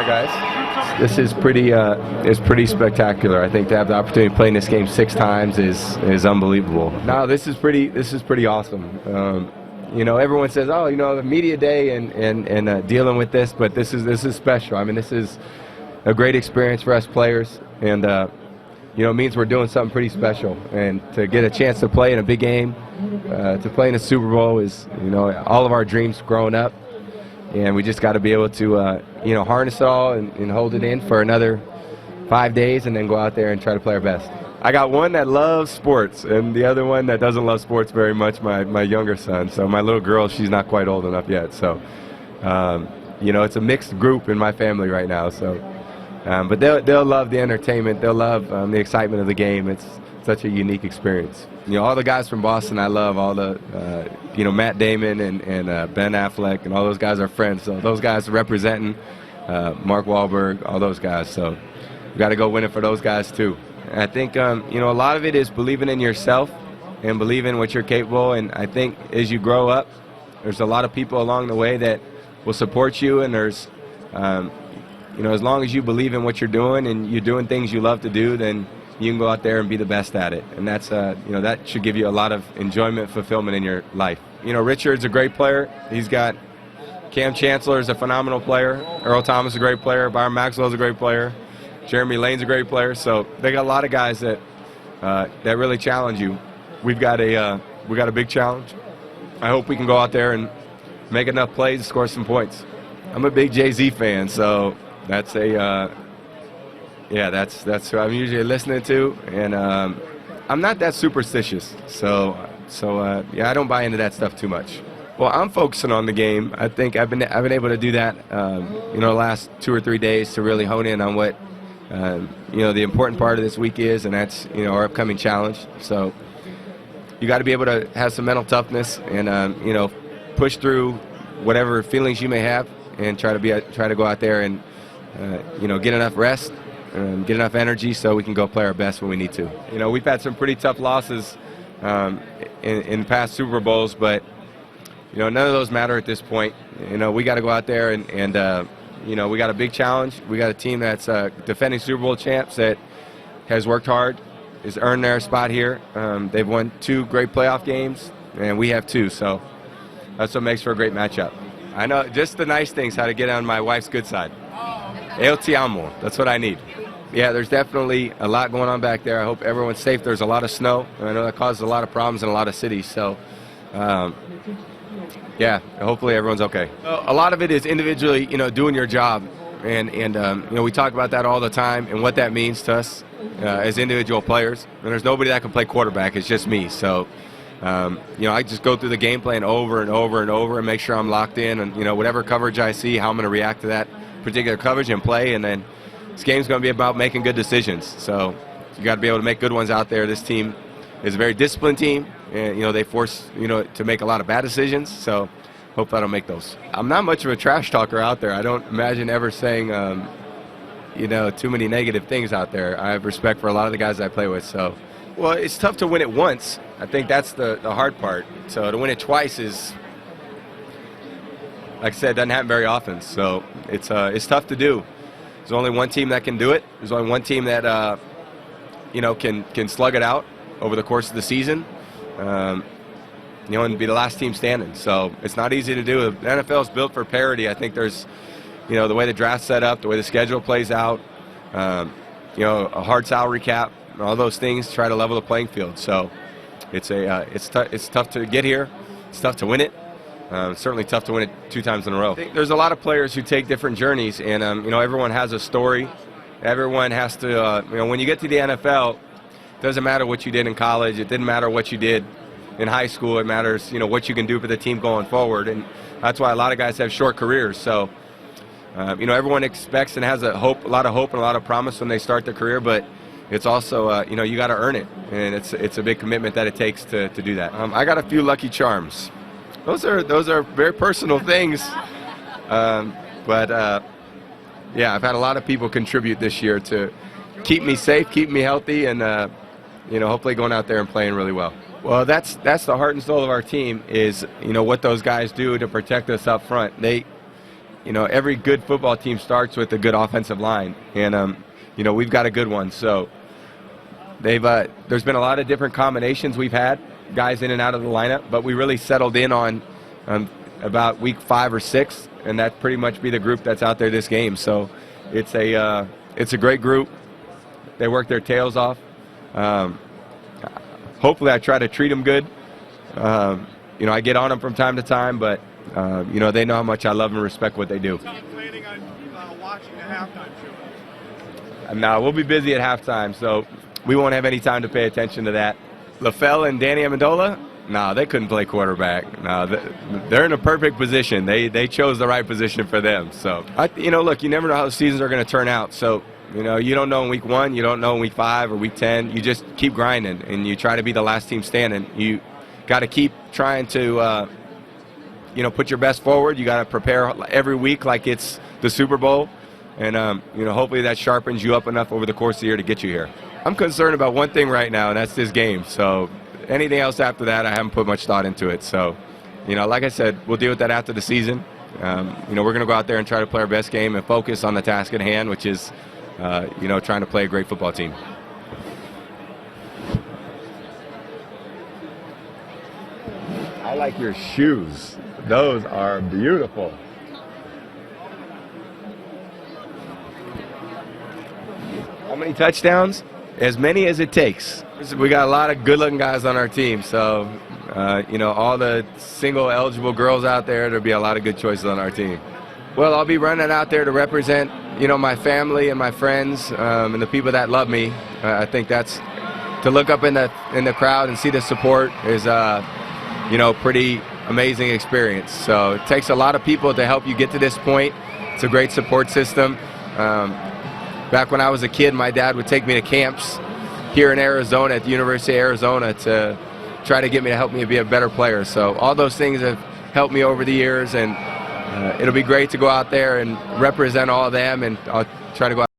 guys. This is pretty spectacular. I think to have the opportunity to play in this game 6 times is unbelievable. No, this is pretty awesome. Everyone says, oh, the media day and dealing with this, but this is special. I mean, this is a great experience for us players, and it means we're doing something pretty special. And to get a chance to play in a big game, to play in a Super Bowl is, all of our dreams growing up. And we just got to be able to, harness it all and hold it in for another 5 days and then go out there and try to play our best. I got one that loves sports and the other one that doesn't love sports very much, my younger son. So my little girl, she's not quite old enough yet. So, it's a mixed group in my family right now. So, but they'll love the entertainment. They'll love the excitement of the game. It's such a unique experience. All the guys from Boston I love, all the, Matt Damon and Ben Affleck, and all those guys are friends. So those guys representing Mark Wahlberg, all those guys. So we got to go win it for those guys too. And I think, a lot of it is believing in yourself and believing what you're capable. And I think as you grow up, there's a lot of people along the way that will support you. And there's, as long as you believe in what you're doing and you're doing things you love to do, then you can go out there and be the best at it. And that's, that should give you a lot of enjoyment, fulfillment in your life. Richard's a great player. He's got Cam Chancellor is a phenomenal player. Earl Thomas is a great player. Byron Maxwell's a great player. Jeremy Lane's a great player. So they got a lot of guys that really challenge you. We got a big challenge. I hope we can go out there and make enough plays to score some points. I'm a big Jay-Z fan, so that's that's who I'm usually listening to, and I'm not that superstitious, so I don't buy into that stuff too much. Well, I'm focusing on the game. I think I've been able to do that, the last 2 or 3 days to really hone in on what the important part of this week is, and that's our upcoming challenge. So you got to be able to have some mental toughness and push through whatever feelings you may have, and try to go out there and get enough rest. Get enough energy so we can go play our best when we need to. We've had some pretty tough losses in past Super Bowls, but none of those matter at this point. We got to go out there and we got a big challenge. We got a team that's defending Super Bowl champs that has worked hard, has earned their spot here. They've won 2 great playoff games, and we have 2, so that's what makes for a great matchup. I know just the nice things, how to get on my wife's good side. El ti amo, that's what I need. Yeah, there's definitely a lot going on back there. I hope everyone's safe. There's a lot of snow, and I know that causes a lot of problems in a lot of cities. So, hopefully everyone's okay. A lot of it is individually, doing your job, and we talk about that all the time and what that means to us as individual players. And there's nobody that can play quarterback. It's just me. So, I just go through the game plan over and over and over and make sure I'm locked in, and whatever coverage I see, how I'm going to react to that particular coverage and play, and then this game's going to be about making good decisions. So you got to be able to make good ones out there. This team is a very disciplined team, and they force to make a lot of bad decisions. So hope I don't make those. I'm not much of a trash talker out there. I don't imagine ever saying too many negative things out there. I have respect for a lot of the guys I play with. So, well, it's tough to win it once. I think that's the hard part. So to win it twice is, like I said, doesn't happen very often. So it's tough to do. There's only one team that can do it. There's only one team that can slug it out over the course of the season, and be the last team standing. So it's not easy to do. The NFL is built for parity. I think there's, the way the draft's set up, the way the schedule plays out, a hard salary cap, and all those things try to level the playing field. So it's tough to get here. It's tough to win it. Certainly tough to win it 2 times in a row. I think there's a lot of players who take different journeys, and everyone has a story. Everyone has to, when you get to the NFL, it doesn't matter what you did in college. It didn't matter what you did in high school. It matters, what you can do for the team going forward, and that's why a lot of guys have short careers. So, everyone expects and has a lot of hope and a lot of promise when they start their career, but it's also, you got to earn it, and it's a big commitment that it takes to do that. I got a few lucky charms. Those are very personal things, but I've had a lot of people contribute this year to keep me safe, keep me healthy, and hopefully going out there and playing really well. Well, that's the heart and soul of our team is what those guys do to protect us up front. They you know, every good football team starts with a good offensive line, and you know, we've got a good one. So there's been a lot of different combinations we've had, guys in and out of the lineup, but we really settled in on about week 5 or 6, and that pretty much be the group that's out there this game. So it's a great group. They work their tails off. Hopefully I try to treat them good. You know, I get on them from time to time, but you know, they know how much I love and respect what they do. Planning on watching the halftime show? No, we'll be busy at halftime, so we won't have any time to pay attention to that. LaFell and Danny Amendola, no, they couldn't play quarterback. No, they're in a perfect position. They chose the right position for them. So, you know, look, you never know how the seasons are going to turn out. So, you know, you don't know in week 1, you don't know in week 5 or week 10. You just keep grinding, and you try to be the last team standing. You got to keep trying to, you know, put your best forward. You got to prepare every week like it's the Super Bowl. And, you know, hopefully that sharpens you up enough over the course of the year to get you here. I'm concerned about one thing right now, and that's this game. So anything else after that, I haven't put much thought into it. So, you know, like I said, we'll deal with that after the season. You know, we're going to go out there and try to play our best game and focus on the task at hand, which is, you know, trying to play a great football team. I like your shoes. Those are beautiful. How many touchdowns? As many as it takes. We got a lot of good-looking guys on our team, so you know, all the single eligible girls out there, there'll be a lot of good choices on our team. Well, I'll be running out there to represent, you know, my family and my friends and the people that love me. I think that's to look up in the crowd and see the support is, you know, pretty amazing experience. So it takes a lot of people to help you get to this point. It's a great support system. Back when I was a kid, my dad would take me to camps here in Arizona at the University of Arizona to try to get me to help me be a better player. So all those things have helped me over the years, and it'll be great to go out there and represent all of them, and I'll try to go out